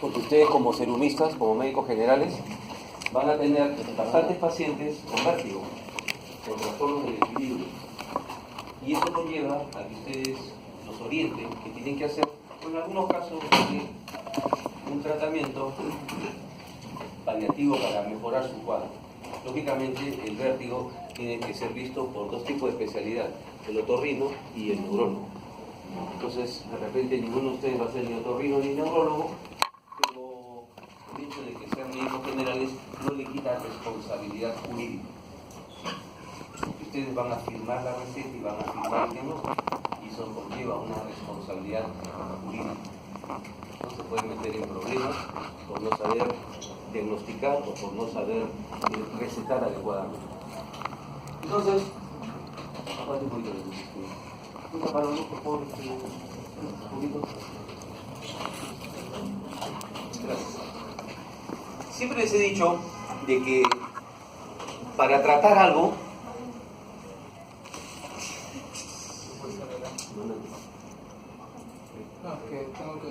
porque ustedes como serumistas, como médicos generales, van a tener bastantes pacientes con vértigo, con trastornos del equilibrio. Y eso conlleva a que ustedes los orienten, que tienen que hacer, en algunos casos, un tratamiento paliativo para mejorar su cuadro. Lógicamente, el vértigo tiene que ser visto por dos tipos de especialidad, el otorrino y el neurólogo. Entonces, de repente, ninguno de ustedes va a ser ni otorrino ni neurólogo, pero el hecho de que sean médicos generales no le quita responsabilidad jurídica. Ustedes van a firmar la receta y van a firmar el diagnóstico, y eso conlleva una responsabilidad jurídica. No se puede meter en problemas por no saber diagnosticar o por no saber recetar adecuadamente. Entonces, aparte un poquito de luz. Para los por favor, un poquito. Gracias. Siempre les he dicho de que para tratar algo,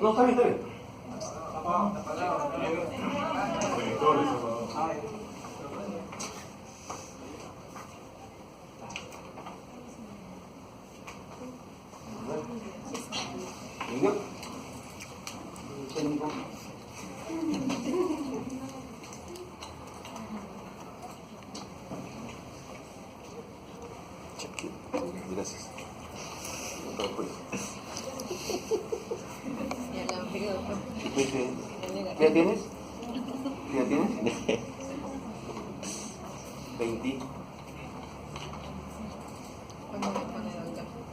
no, está bien, está bien. ¿Venga? Técnico. Gracias. ¿Qué edad tienes? ¿Qué edad tienes? 20.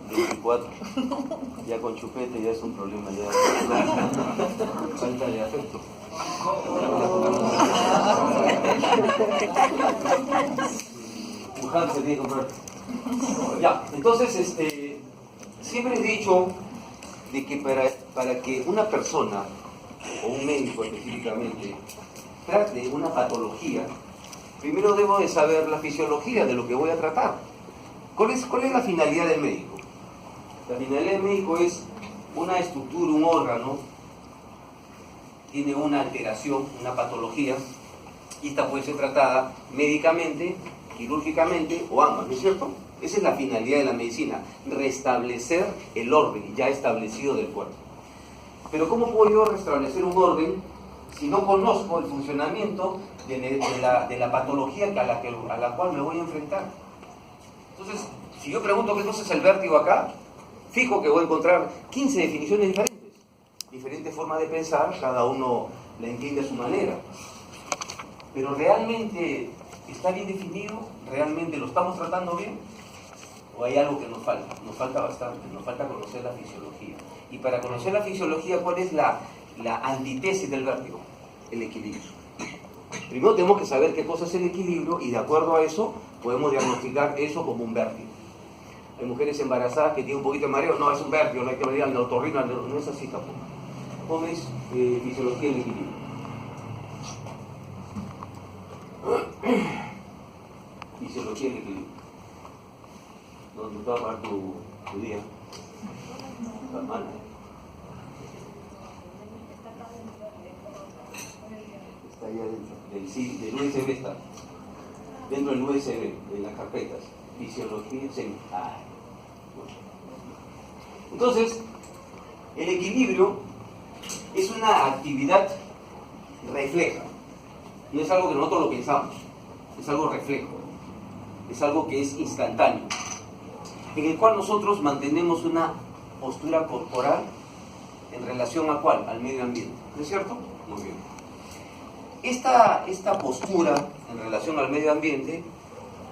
24. Ya con chupete ya es un problema, ya. Falta de afecto. Puján se tiene que comprar. Ya, entonces, siempre he dicho de que para que una persona, o un médico específicamente, trate una patología, primero debo de saber la fisiología de lo que voy a tratar. ¿Cuál es la finalidad del médico? La finalidad del médico es una estructura, un órgano, tiene una alteración, una patología, y esta puede ser tratada médicamente, quirúrgicamente o ambas, ¿no es cierto? Esa es la finalidad de la medicina, restablecer el orden ya establecido del cuerpo. Pero ¿cómo puedo yo restablecer un orden si no conozco el funcionamiento de la patología a la cual me voy a enfrentar? Entonces, si yo pregunto qué cosa es el vértigo acá, fijo que voy a encontrar 15 definiciones diferentes. Diferentes formas de pensar, cada uno la entiende a su manera. Pero ¿realmente está bien definido? ¿Realmente lo estamos tratando bien? ¿O hay algo que nos falta? Nos falta bastante, nos falta conocer la fisiología. Y para conocer la fisiología, ¿cuál es la antítesis del vértigo? El equilibrio. Primero tenemos que saber qué cosa es el equilibrio y de acuerdo a eso podemos diagnosticar eso como un vértigo. Hay mujeres embarazadas que tienen un poquito de mareo, no, es un vértigo, no hay que venir al otorrino, no es así tampoco. ¿Cómo es fisiología del equilibrio? Fisiología del equilibrio. ¿Dónde te va a parar tu día? Está mal. Está allá dentro del USB, está dentro del USB, en las carpetas. Fisiología, entonces, el equilibrio es una actividad refleja. No es algo que nosotros lo pensamos, es algo reflejo, es algo que es instantáneo, en el cual nosotros mantenemos una postura corporal en relación a ¿cuál? Al medio ambiente, ¿no es cierto? Muy bien. Esta postura en relación al medio ambiente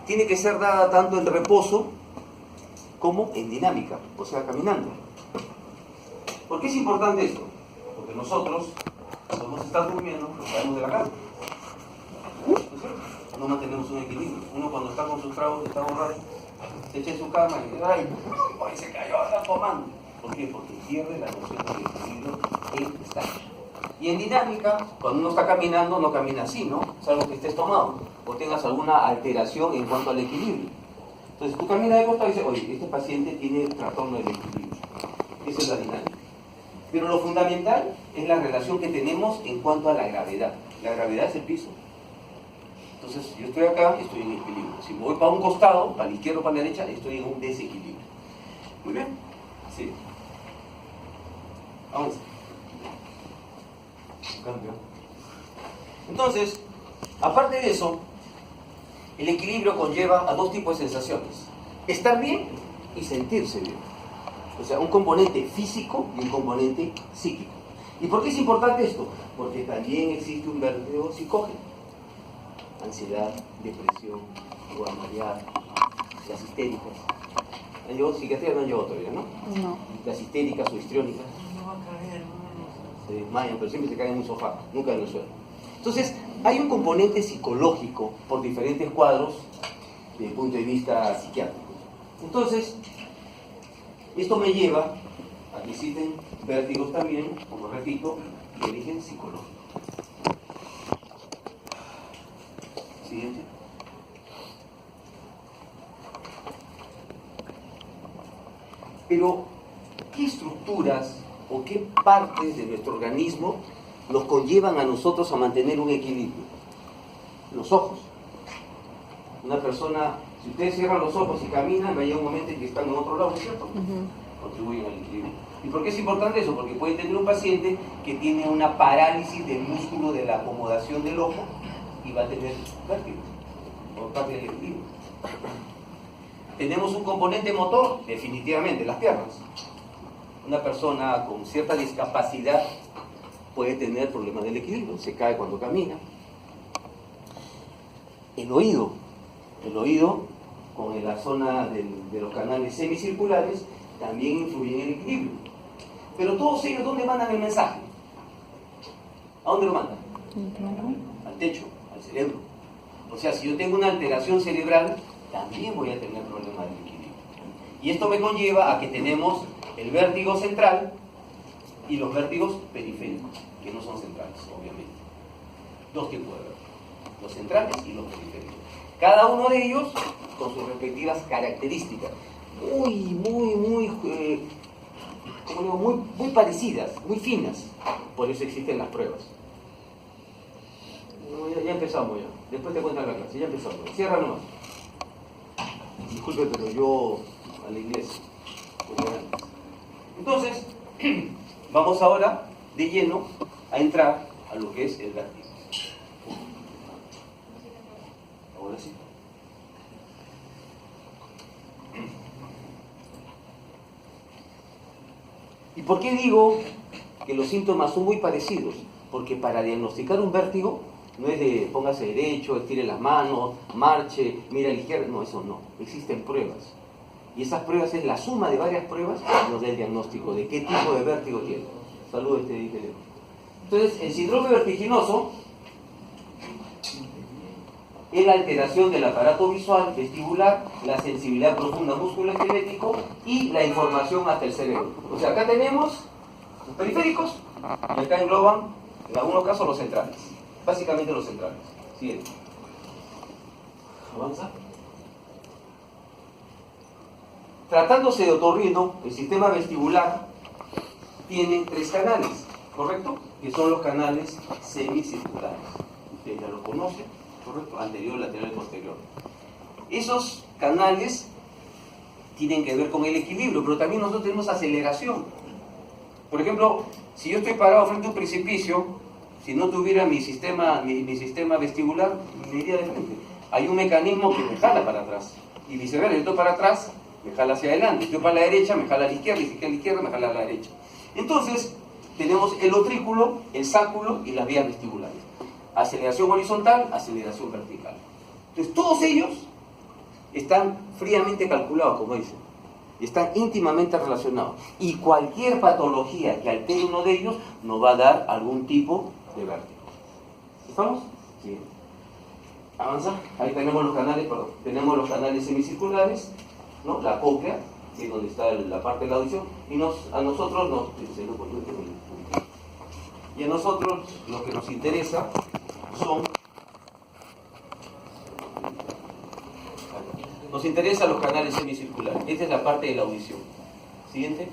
tiene que ser dada tanto en reposo como en dinámica, o sea, caminando. ¿Por qué es importante esto? Porque nosotros, podemos estar durmiendo, nos caemos de la cama. ¿No es cierto? No mantenemos un equilibrio. Uno cuando está con sus tragos, está borracho, se echa en su cama y ¡ay! ¡Ay, se cayó! ¡Está tomando! ¿Por qué? Porque pierde la noción del equilibrio en estar. Y en dinámica, cuando uno está caminando, no camina así, ¿no? Salvo que estés tomado o tengas alguna alteración en cuanto al equilibrio. Entonces tú caminas de costado y dices, oye, este paciente tiene trastorno del equilibrio. Esa es la dinámica. Pero lo fundamental es la relación que tenemos en cuanto a la gravedad. La gravedad es el piso. Entonces, yo estoy acá, estoy en equilibrio. Si me voy para un costado, para la izquierda o para la derecha, estoy en un desequilibrio. Muy bien. Así. Avanza. Cambio. Entonces, aparte de eso, el equilibrio conlleva a dos tipos de sensaciones. Estar bien y sentirse bien. O sea, un componente físico y un componente psíquico. ¿Y por qué es importante esto? Porque también existe un verdadero psicógeno. Ansiedad, depresión, mareada, las histéricas. Yo psiquiatría no llevo todavía, ¿no? No. Las histéricas o histriónicas. Se desmayan, pero siempre se caen en un sofá, nunca en el suelo. Entonces, hay un componente psicológico por diferentes cuadros desde el punto de vista psiquiátrico. Entonces, esto me lleva a que existen vértigos también, como repito, de origen psicológico. Siguiente. Pero, ¿qué estructuras o qué partes de nuestro organismo nos conllevan a nosotros a mantener un equilibrio? Los ojos. Una persona, si ustedes cierran los ojos y caminan, va a llegar un momento en que están en otro lado, ¿no es cierto? Contribuyen al equilibrio. ¿Y por qué es importante eso? Porque puede tener un paciente que tiene una parálisis del músculo de la acomodación del ojo y va a tener vértigo, por parte del equilibrio. Tenemos un componente motor, definitivamente, las piernas. Una persona con cierta discapacidad puede tener problemas del equilibrio, se cae cuando camina. El oído, con la zona de los canales semicirculares, también influye en el equilibrio. Pero todos ellos, ¿dónde mandan el mensaje? ¿A dónde lo mandan? Al techo, al cerebro. O sea, si yo tengo una alteración cerebral, también voy a tener problemas de equilibrio. Y esto me conlleva a que tenemos el vértigo central y los vértigos periféricos, que no son centrales, obviamente. Dos tipos de vértigos, los centrales y los periféricos. Cada uno de ellos con sus respectivas características, muy parecidas, muy finas. Por eso existen las pruebas. No, ya empezamos ya. Después te cuentan la clase, ya empezamos. Cierra nomás. Disculpe, pero yo a la iglesia. Entonces, vamos ahora de lleno a entrar a lo que es el vértigo. Ahora sí. ¿Y por qué digo que los síntomas son muy parecidos? Porque para diagnosticar un vértigo no es de póngase derecho, estire las manos, marche, mire a la izquierda. No, eso no. Existen pruebas. Y esas pruebas es la suma de varias pruebas que nos da el diagnóstico de qué tipo de vértigo tiene. Saludos, ingeniero. Entonces, el síndrome vertiginoso es la alteración del aparato visual, vestibular, la sensibilidad profunda musculoesquelético y la información hasta el cerebro. O sea, acá tenemos los periféricos y acá engloban, en algunos casos, los centrales. Básicamente los centrales. Siguiente. Avanza. Tratándose de otorrino, el sistema vestibular tiene 3 canales, ¿correcto? Que son los canales semicirculares. Ustedes ya lo conocen, ¿correcto? Anterior, lateral y posterior. Esos canales tienen que ver con el equilibrio, pero también nosotros tenemos aceleración. Por ejemplo, si yo estoy parado frente a un precipicio, si no tuviera mi sistema vestibular, me iría de frente. Hay un mecanismo que me jala para atrás. Y viceversa, yo estoy para atrás, me jala hacia adelante. Estoy para la derecha, me jala a la izquierda. Y si estoy a la izquierda, me jala a la derecha. Entonces, tenemos el otrículo, el sáculo y las vías vestibulares. Aceleración horizontal, aceleración vertical. Entonces, todos ellos están fríamente calculados, como dicen. Y están íntimamente relacionados. Y cualquier patología que altere uno de ellos nos va a dar algún tipo de vértigo. ¿Estamos? Sí. Avanza. Ahí tenemos los canales, tenemos los canales semicirculares, ¿no? La cóclea, que es donde está la parte de la audición, y a nosotros lo que nos interesa son los canales semicirculares. Esta es la parte de la audición. Siguiente.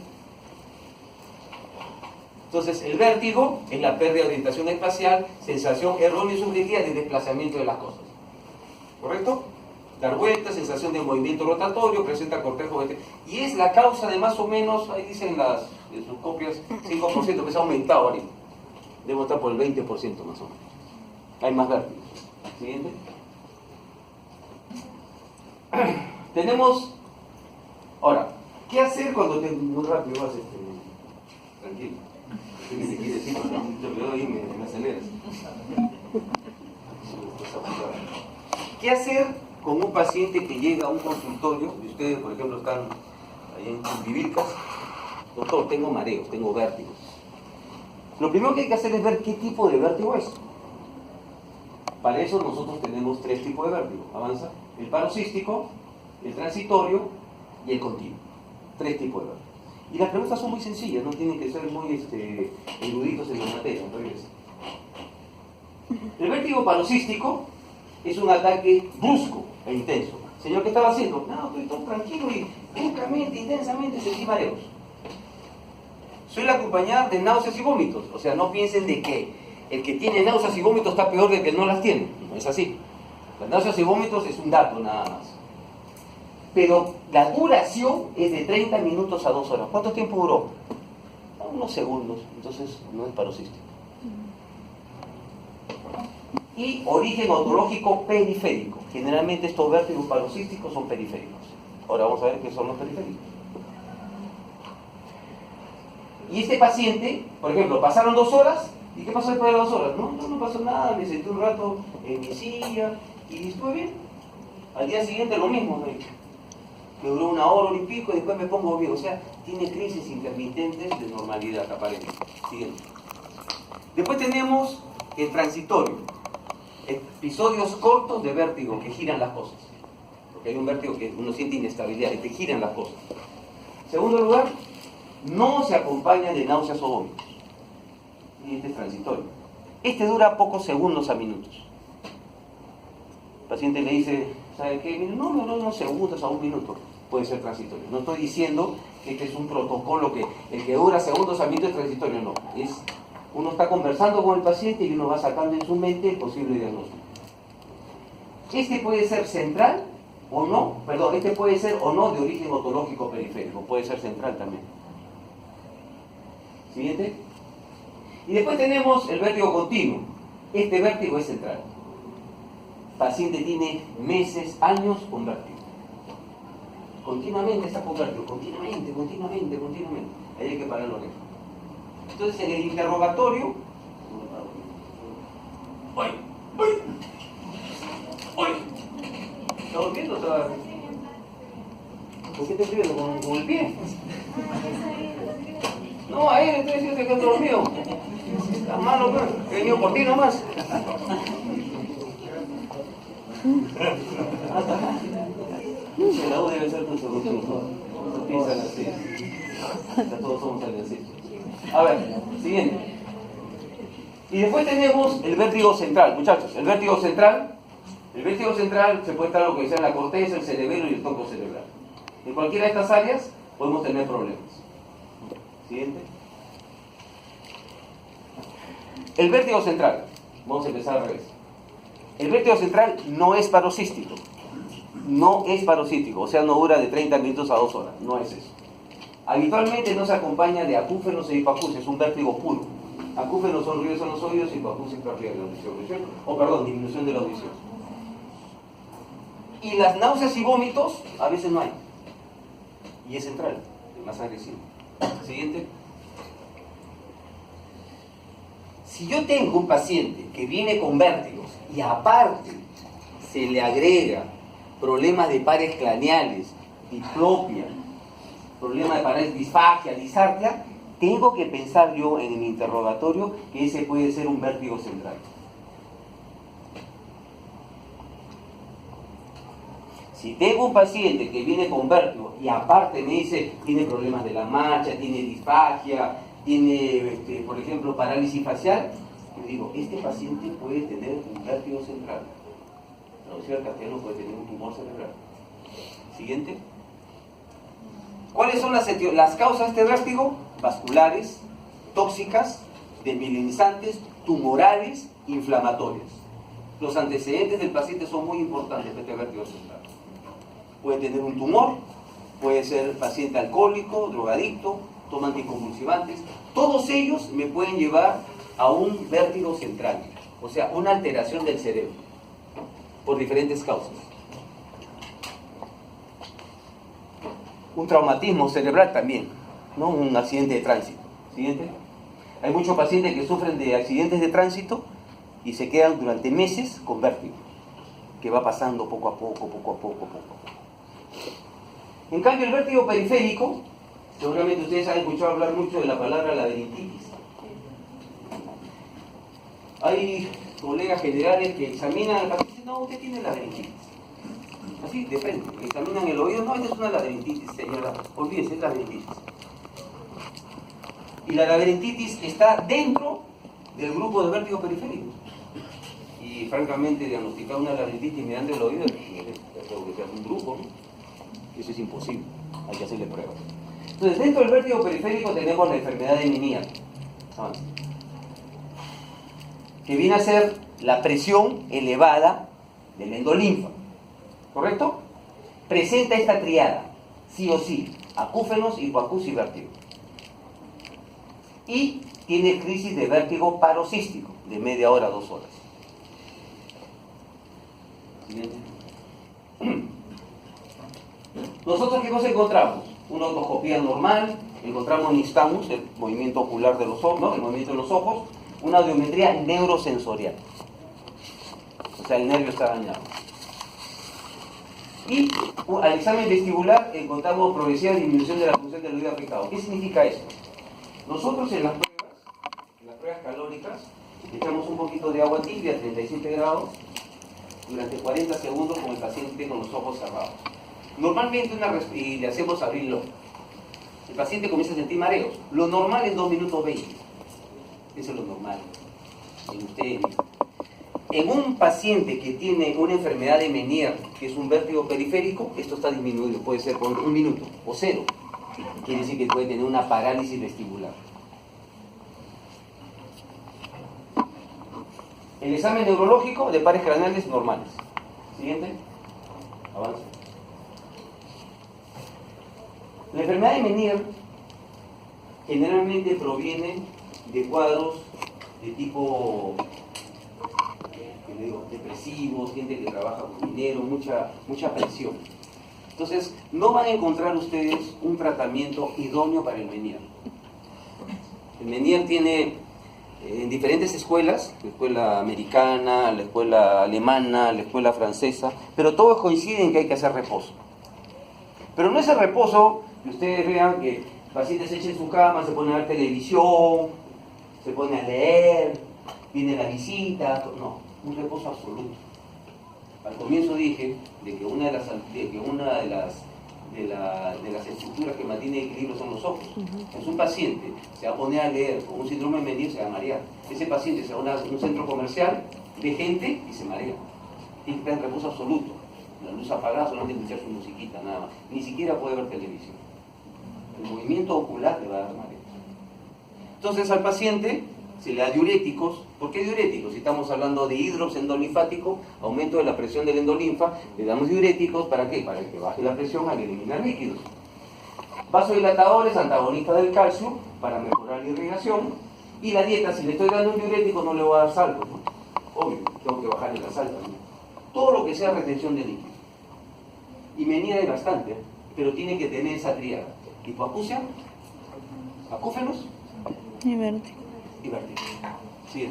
Entonces, el vértigo es la pérdida de orientación espacial, sensación errónea y subjetiva de desplazamiento de las cosas. ¿Correcto? Dar vueltas, sensación de movimiento rotatorio, presenta cortejo, y es la causa de más o menos, ahí dicen en sus copias, 5%, que se ha aumentado ahorita. Debe estar por el 20% más o menos. Hay más vértigos. Siguiente. Tenemos, ahora, ¿qué hacer cuando te... Muy rápido vas, tranquilo. ¿Qué me quiere decir? Yo veo ahí me aceleras. ¿Qué hacer con un paciente que llega a un consultorio, y ustedes, por ejemplo, están ahí en Chumbivilcas? Doctor, tengo mareos, tengo vértigos. Lo primero que hay que hacer es ver qué tipo de vértigo es. Para eso nosotros tenemos 3 tipos de vértigo. Avanza. El paroxístico, el transitorio y el continuo. 3 tipos de vértigo. Y las preguntas son muy sencillas, no tienen que ser muy eruditos en la materia. Regresa. El vértigo paroxístico es un ataque brusco e intenso. Señor, ¿qué estaba haciendo? No, estoy todo tranquilo y bruscamente, intensamente sentí mareos. Suele acompañar de náuseas y vómitos. O sea, no piensen de que el que tiene náuseas y vómitos está peor de que no las tiene. No es así. Las náuseas y vómitos es un dato nada más. Pero la duración es de 30 minutos a 2 horas. ¿Cuánto tiempo duró? Unos segundos. Entonces no es paroxístico. Y origen otológico periférico. Generalmente estos vértigos paroxísticos son periféricos. Ahora vamos a ver qué son los periféricos. Y este paciente, por ejemplo, pasaron 2 horas. ¿Y qué pasó después de 2 horas? No pasó nada, me senté un rato en mi silla y estuve bien. Al día siguiente lo mismo, me duró 1 hora y pico y después me pongo bien. O sea, tiene crisis intermitentes de normalidad, aparente. Siguiente. Después tenemos el transitorio. Episodios cortos de vértigo que giran las cosas. Porque hay un vértigo que uno siente inestabilidad y te giran las cosas. En segundo lugar, no se acompaña de náuseas o vómitos. Y este es transitorio. Este dura pocos segundos a minutos. El paciente le dice, ¿sabe qué? No, unos segundos a 1 minuto. Puede ser transitorio. No estoy diciendo que este es un protocolo que el que dura segundos a minutos es transitorio, no. Uno está conversando con el paciente y uno va sacando en su mente el posible diagnóstico. Este puede ser central o no, este puede ser o no de origen otológico periférico, puede ser central también. Siguiente. Y después tenemos el vértigo continuo. Este vértigo es central. El paciente tiene meses, años con vértigo. Continuamente está con vértigo, continuamente. Ahí hay que parar la oreja. Entonces en el interrogatorio, ¿está durmiendo? ¿Por qué te estoy viendo? ¿Con el pie? No, a él le estoy diciendo que está dormido. Está malo, pues. He venido por ti nomás. La U debe ser tu solución. No piensan así. Todos somos así. A ver, siguiente. Y después tenemos el vértigo central, muchachos. El vértigo central se puede estar lo que sea en la corteza, el cerebelo y el tronco cerebral. En cualquiera de estas áreas podemos tener problemas. Siguiente. El vértigo central. Vamos a empezar al revés. El vértigo central no es paroxístico. No es paroxístico, o sea, no dura de 30 minutos a 2 horas. No es eso. Habitualmente no se acompaña de acúfenos e hipoacusia, es un vértigo puro. Acúfenos son ruidos en los oídos y hipoacusia es pérdida de la audición, disminución de la audición. Y las náuseas y vómitos a veces no hay. Y es central, es más agresivo. Siguiente. Si yo tengo un paciente que viene con vértigos y aparte se le agrega problemas de pares craneales, diplopia, problemas de parálisis, disfagia, disartria, tengo que pensar yo en el interrogatorio que ese puede ser un vértigo central. Si tengo un paciente que viene con vértigo y aparte me dice tiene problemas de la marcha, tiene disfagia, tiene, por ejemplo, parálisis facial, yo digo, este paciente puede tener un vértigo central. Traducido al castellano, puede tener un tumor cerebral. Siguiente. ¿Cuáles son las causas de este vértigo? Vasculares, tóxicas, desmielinizantes, tumorales, inflamatorias. Los antecedentes del paciente son muy importantes para este vértigo central. Puede tener un tumor, puede ser paciente alcohólico, drogadicto, toma anticonvulsivantes. Todos ellos me pueden llevar a un vértigo central, o sea, una alteración del cerebro, por diferentes causas. Un traumatismo cerebral también, ¿no? Un accidente de tránsito. Siguiente. Hay muchos pacientes que sufren de accidentes de tránsito y se quedan durante meses con vértigo, que va pasando poco a poco, poco a poco, poco a poco. En cambio, el vértigo periférico, seguramente ustedes han escuchado hablar mucho de la palabra laberintitis. Hay colegas generales que examinan al paciente y dicen, no, usted tiene laberintitis. Así, de frente, examinan el oído, no, esta es una laberintitis, señora, olvídese, es laberintitis. Y la laberintitis está dentro del grupo de vértigo periférico. Y francamente, diagnosticar una laberintitis mirando el oído es un grupo, ¿no? Eso es imposible, hay que hacerle pruebas. Entonces, dentro del vértigo periférico tenemos la enfermedad de Meniere, que viene a ser la presión elevada del endolinfa, ¿correcto? Presenta esta triada, sí o sí, acúfenos, hipoacusia y vértigo. Y tiene crisis de vértigo paroxístico, de media hora a 2 horas. Nosotros, ¿qué cosa encontramos? Una otoscopía normal, encontramos nistagmus, el movimiento ocular de los ojos, ¿no? El movimiento de los ojos, una audiometría neurosensorial. O sea, el nervio está dañado. Y al examen vestibular encontramos progresiva disminución de la función del oído afectado. ¿Qué significa esto? Nosotros en las pruebas calóricas, echamos un poquito de agua tibia a 37 grados durante 40 segundos con el paciente con los ojos cerrados. Normalmente y le hacemos abrirlo. El paciente comienza a sentir mareos. Lo normal es 2 minutos 20. Eso es lo normal. En un paciente que tiene una enfermedad de Meniere, que es un vértigo periférico, esto está disminuido. Puede ser por 1 minuto o 0. Quiere decir que puede tener una parálisis vestibular. El examen neurológico de pares craneales normales. Siguiente. Avanza. La enfermedad de Meniere generalmente proviene de cuadros de tipo depresivos, gente que trabaja con dinero, mucha presión. Entonces, no van a encontrar ustedes un tratamiento idóneo para el Meniere. El Meniere tiene en diferentes escuelas, la escuela americana, la escuela alemana, la escuela francesa, pero todos coinciden en que hay que hacer reposo. Pero no es el reposo que ustedes vean que el paciente se echa en su cama, se pone a ver televisión, se pone a leer, viene la visita, no, un reposo absoluto. Al comienzo dije de que una de las estructuras que mantiene el equilibrio son los ojos. Es un paciente se va a poner a leer con un síndrome de Meniere, se va a marear. Ese paciente se va a un centro comercial de gente y se marea. Tiene que estar en reposo absoluto. La luz apagada, solamente escuchar su musiquita, nada más. Ni siquiera puede ver televisión. El movimiento ocular le va a dar mareo. Entonces al paciente se le da diuréticos. ¿Por qué diuréticos? Si estamos hablando de hidrox endolinfático, aumento de la presión del endolinfa, le damos diuréticos, ¿para qué? Para que baje la presión al eliminar líquidos. Vasodilatadores, antagonistas del calcio, para mejorar la irrigación. Y la dieta, si le estoy dando un diurético, no le voy a dar sal, ¿no? Obvio, tengo que bajarle la sal también. Todo lo que sea retención de líquidos. Y Meniere hay bastante, pero tiene que tener esa tríada. Hipoacusia, acúfenos y vértigo. Sí.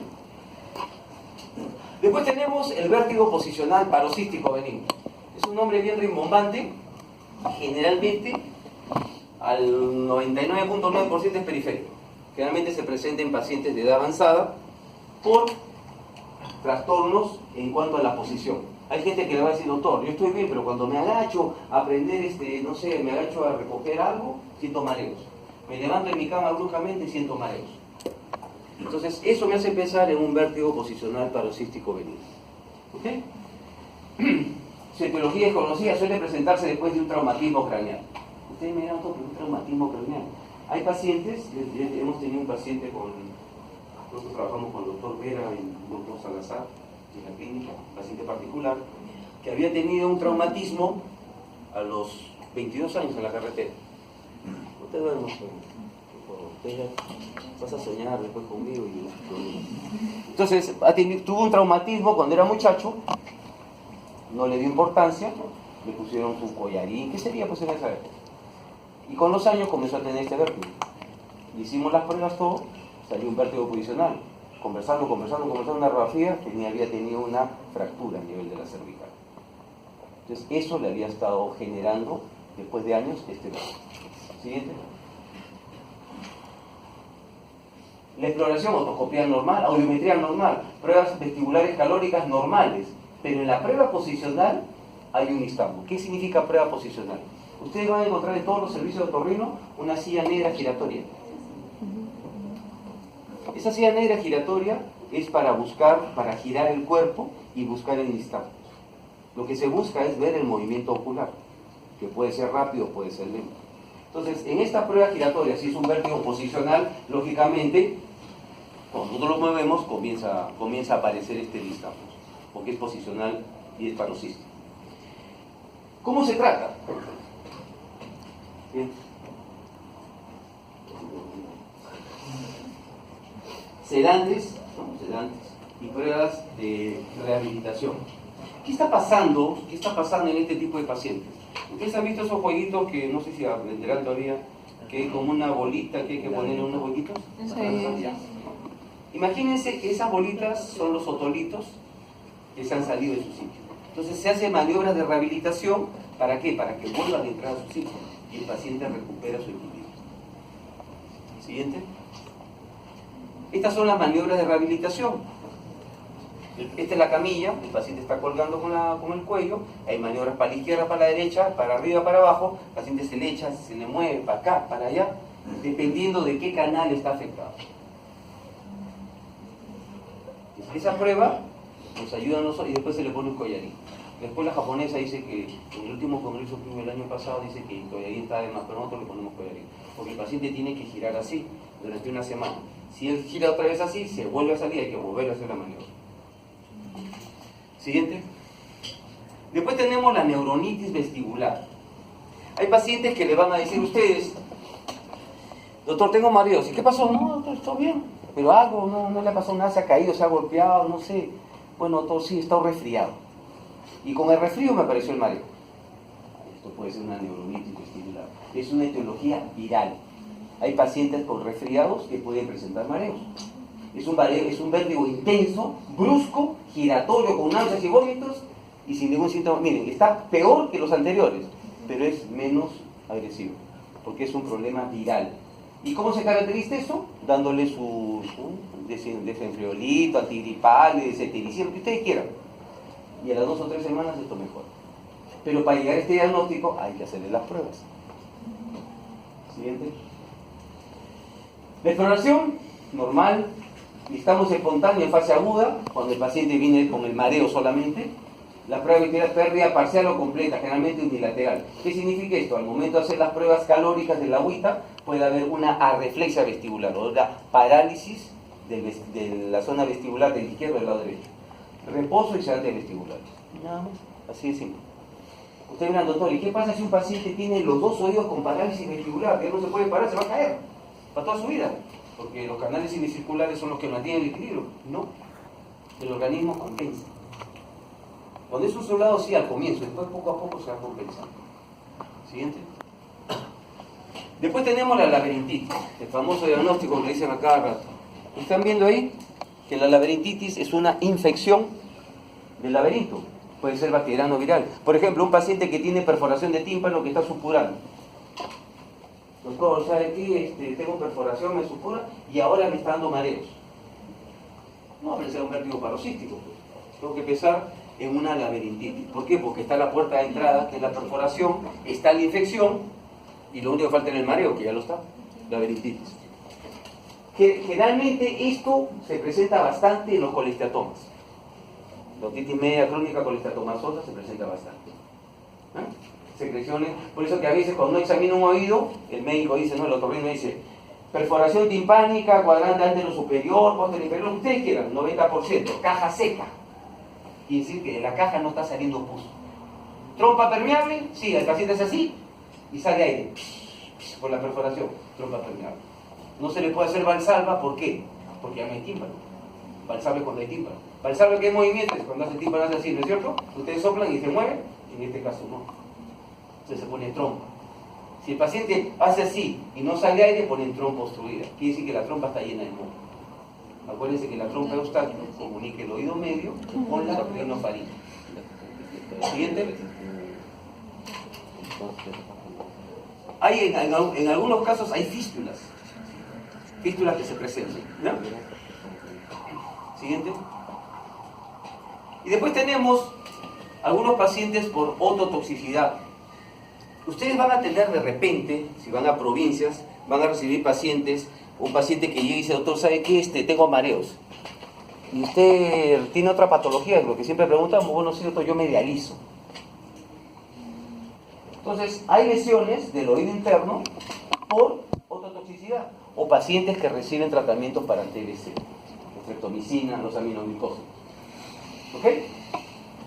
Después tenemos el vértigo posicional paroxístico benigno. Es un nombre bien rimbombante. Generalmente, al 99.9% es periférico. Generalmente se presenta en pacientes de edad avanzada por trastornos en cuanto a la posición. Hay gente que le va a decir, doctor, yo estoy bien, pero cuando me agacho a aprender, no sé, me agacho a recoger algo, siento mareos. Me levanto en mi cama bruscamente y siento mareos. Entonces, eso me hace pensar en un vértigo posicional paroxístico benigno. ¿Ok? Su etiología desconocida suele presentarse después de un traumatismo craneal. Ustedes me dirán, doctor, un traumatismo craneal. Hay pacientes, hemos tenido un paciente nosotros trabajamos con el doctor Vera y el doctor Salazar en la clínica, un paciente particular, que había tenido un traumatismo a los 22 años en la carretera. Usted duerme, usted vas a soñar después conmigo. Entonces, tuvo un traumatismo cuando era muchacho, no le dio importancia, le pusieron su collarín, ¿qué sería pues en esa época? Y con los años comenzó a tener este vértigo. Hicimos las pruebas, todo, salió un vértigo posicional. Conversando, una radiografía, había tenido una fractura a nivel de la cervical. Entonces, eso le había estado generando, después de años, este vértigo. Siguiente. La exploración, otoscopía normal, audiometría normal, pruebas vestibulares calóricas normales, pero en la prueba posicional hay un istamo. ¿Qué significa prueba posicional? Ustedes van a encontrar en todos los servicios de otorrino una silla negra giratoria. Esa silla negra giratoria es para girar el cuerpo y buscar el istamo. Lo que se busca es ver el movimiento ocular, que puede ser rápido, puede ser lento. Entonces, en esta prueba giratoria, si es un vértigo posicional, lógicamente, cuando nosotros lo movemos, comienza a aparecer este istamo, porque es posicional y es paroxístico. ¿Cómo se trata? Bien. Sedantes, ¿no? Sedantes y pruebas de rehabilitación. ¿Qué está pasando en este tipo de pacientes? ¿Ustedes han visto esos jueguitos que no sé si venderán todavía, que es como una bolita que hay que ponerle unos huequitos? Sí. Imagínense que esas bolitas son los otolitos que se han salido de su sitio. Entonces se hace maniobras de rehabilitación, ¿para qué? Para que vuelvan a entrar a su sitio y el paciente recupera su equilibrio. Siguiente. Estas son las maniobras de rehabilitación. Esta es la camilla, el paciente está colgando con el cuello, hay maniobras para la izquierda, para la derecha, para arriba, para abajo, el paciente se le echa, se le mueve para acá, para allá, dependiendo de qué canal está afectado. Esa prueba nos ayuda a nosotros y después se le pone un collarín. La escuela japonesa dice que, en el último congreso que hubo el año pasado, dice que el collarín está de más, pero nosotros le ponemos collarín. Porque el paciente tiene que girar así durante una semana. Si él gira otra vez así, se vuelve a salir, hay que volver a hacer la maniobra. Siguiente. Después tenemos la neuronitis vestibular. Hay pacientes que le van a decir a ustedes, doctor, tengo mareos. ¿Y qué pasó? No, doctor, está bien. Pero algo, no le ha pasado nada, se ha caído, se ha golpeado, no sé. Bueno, doctor, sí, está resfriado. Y con el resfrío me apareció el mareo. Esto puede ser una neuronitis vestibular. Es una etiología viral. Hay pacientes con resfriados que pueden presentar mareos. Es un vértigo intenso, brusco, giratorio, con náuseas y vómitos y sin ningún síntoma. Miren, está peor que los anteriores, pero es menos agresivo, porque es un problema viral. ¿Y cómo se caracteriza eso? Dándole su desenfriolito, antigripales, cetiricina, lo que ustedes quieran. Y a las 2 o 3 semanas esto mejora. Pero para llegar a este diagnóstico hay que hacerle las pruebas. Siguiente. La exploración normal. Estamos espontáneos en fase aguda, cuando el paciente viene con el mareo solamente. La prueba es pérdida parcial o completa, generalmente unilateral. ¿Qué significa esto? Al momento de hacer las pruebas calóricas de la agüita, puede haber una arreflexia vestibular, o la parálisis de la zona vestibular del izquierdo del lado derecho. Reposo y sedante vestibular. Nada más, así de simple. Usted dirá, doctor, ¿y qué pasa si un paciente tiene los dos oídos con parálisis vestibular? Que no se puede parar, se va a caer para toda su vida. Porque los canales semicirculares son los que mantienen el equilibrio. No, el organismo compensa. Cuando es un solo lado, sí, al comienzo, después poco a poco se va compensando. Siguiente. Después tenemos la laberintitis, el famoso diagnóstico que le dicen a cada rato. ¿Están viendo ahí? Que la laberintitis es una infección del laberinto. Puede ser bacteriano o viral. Por ejemplo, un paciente que tiene perforación de tímpano que está supurando. Doctor, ¿sabe qué? Tengo perforación, me supura y ahora me está dando mareos. No, pero será un vértigo paroxístico. Tengo que pensar en una laberintitis. ¿Por qué? Porque está la puerta de entrada, que es la perforación, está la infección y lo único que falta es el mareo, que ya lo está. Laberintitis. Generalmente esto se presenta bastante en los colesteatomas. La otitis media crónica colesteatomasosa se presenta bastante. secreciones. Por eso que a veces cuando uno examina un oído, el médico dice, no, el otorrino dice, perforación timpánica, cuadrante antero superior, posterior inferior, ustedes quieran, 90%, caja seca. Quiere decir que de la caja no está saliendo pus. Trompa permeable, sí, el paciente es así y sale aire por la perforación, trompa permeable. No se le puede hacer valsalva, ¿por qué? Porque ya no hay tímpano. Valsalva es cuando hay tímpano. Valsalva, ¿qué movimiento es? Cuando hace tímpano hace así, ¿no es cierto? Ustedes soplan y se mueven, en este caso no. Entonces se pone trompa. Si el paciente hace así y no sale aire, ponen trompa obstruida. Quiere decir que la trompa está llena de moho. Acuérdense que la trompa eustática comunica el oído medio con la rinofaringe. Siguiente. Hay en algunos casos hay fístulas que se presentan, ¿ya? Siguiente. Y después tenemos algunos pacientes por ototoxicidad. Ustedes van a tener de repente, si van a provincias, van a recibir pacientes, un paciente que llega y dice, doctor, ¿sabe qué? Tengo mareos. Y usted tiene otra patología, lo que siempre preguntamos, bueno, sí, doctor, yo me dializo. Entonces, hay lesiones del oído interno por ototoxicidad, o pacientes que reciben tratamientos para TBC, streptomicina, los aminoglucósidos. ¿Ok?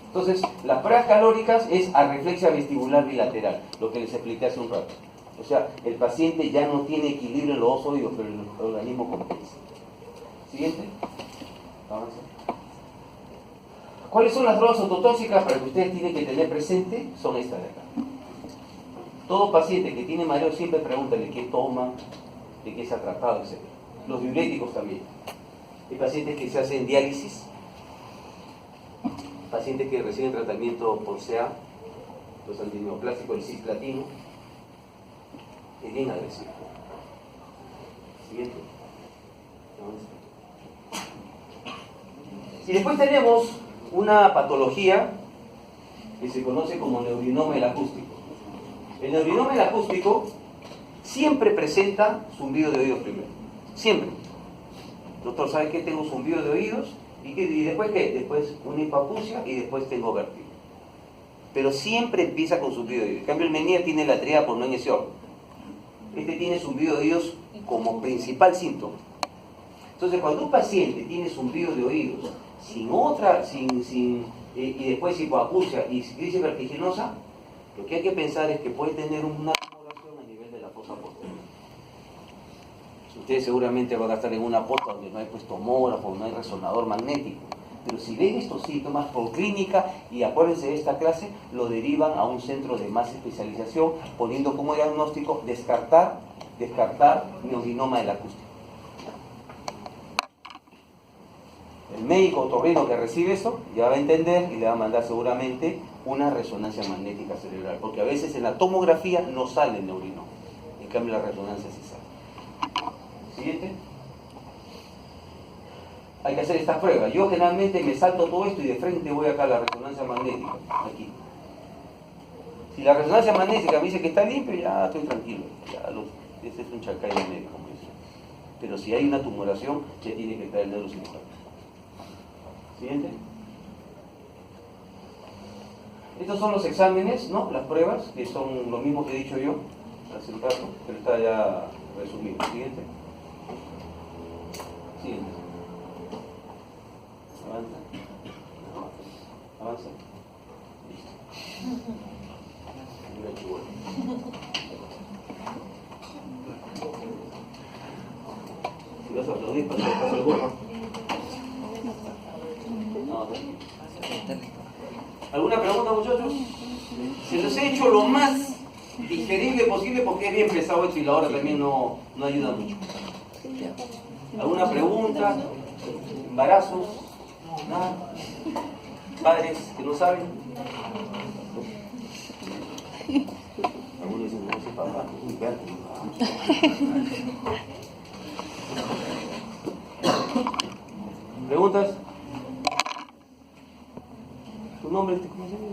Entonces, las pruebas calóricas es arreflexia vestibular bilateral, lo que les expliqué hace un rato. O sea, el paciente ya no tiene equilibrio en los dos oídos, pero el organismo compensa. Siguiente. Avanza. ¿Cuáles son las drogas ototóxicas para que ustedes tienen que tener presente? Son estas de acá. Todo paciente que tiene mareo siempre pregúntale qué toma, de qué se ha tratado, etc. Los diuréticos también. Hay pacientes que se hacen diálisis, pacientes que reciben tratamiento por CA, los antineoplásicos, el cisplatino, es bien agresivo. Siguiente. Y después tenemos una patología que se conoce como neurinoma acústico. El neurinoma acústico siempre presenta zumbido de oídos primero. Siempre. Doctor, ¿sabe qué? Tengo zumbido de oídos. ¿Y después qué? Después una hipoacusia y después tengo vértigo. Pero siempre empieza con zumbido de oídos. En cambio, el Meniere tiene la tríada por no en ese orden. Este tiene zumbido de oídos como principal síntoma. Entonces, cuando un paciente tiene zumbido de oídos y después hipoacusia y crisis vertiginosa, lo que hay que pensar es que puede tener una tumoración a nivel de la fosa posterior. Ustedes seguramente van a estar en una posta donde no hay pues tomógrafo, no hay resonador magnético. Pero si ven estos síntomas por clínica, y acuérdense de esta clase, lo derivan a un centro de más especialización, poniendo como diagnóstico descartar neurinoma del acústico. El médico otorrino que recibe eso ya va a entender y le va a mandar seguramente una resonancia magnética cerebral, porque a veces en la tomografía no sale el neurinoma, en cambio la resonancia sí sale. Siguiente. Hay que hacer estas pruebas. Yo generalmente me salto todo esto y de frente voy acá a la resonancia magnética, aquí. Si la resonancia magnética me dice que está limpio, ya estoy tranquilo. Ese es un chacay de medio, como dice. Pero si hay una tumoración, ya tiene que estar el neurocirujano. Siguiente. Estos son los exámenes, ¿no? Las pruebas, que son lo mismo que he dicho yo hace un rato, pero está ya resumido. Siguiente. Siguiente. Avanza. Avanza. Listo. Mira, chihuahua. Si vas a aplaudir, pasa el gorro. No. ¿Alguna pregunta, muchachos? Se los he hecho lo más digerible posible porque es bien pesado esto y la hora también no ayuda mucho. ¿Alguna pregunta? ¿Embarazos? ¿Nada? ¿Padres que no saben? Algunos dicen, no sé, papá, es muy verde. ¿Preguntas? ¿Tu nombre? ¿Cómo se llama?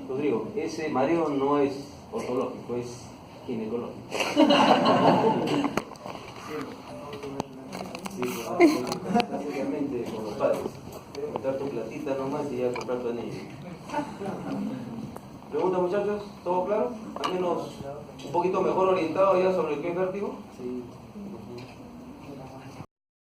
Rodrigo, ese mareo no es otológico, es ginecológico. Sí, básicamente con los padres. Comprar tu platita nomás y ya comprar tu anillo. Pregunta, muchachos, ¿todo claro? Al menos un poquito mejor orientado ya sobre el que es vértigo. Sí.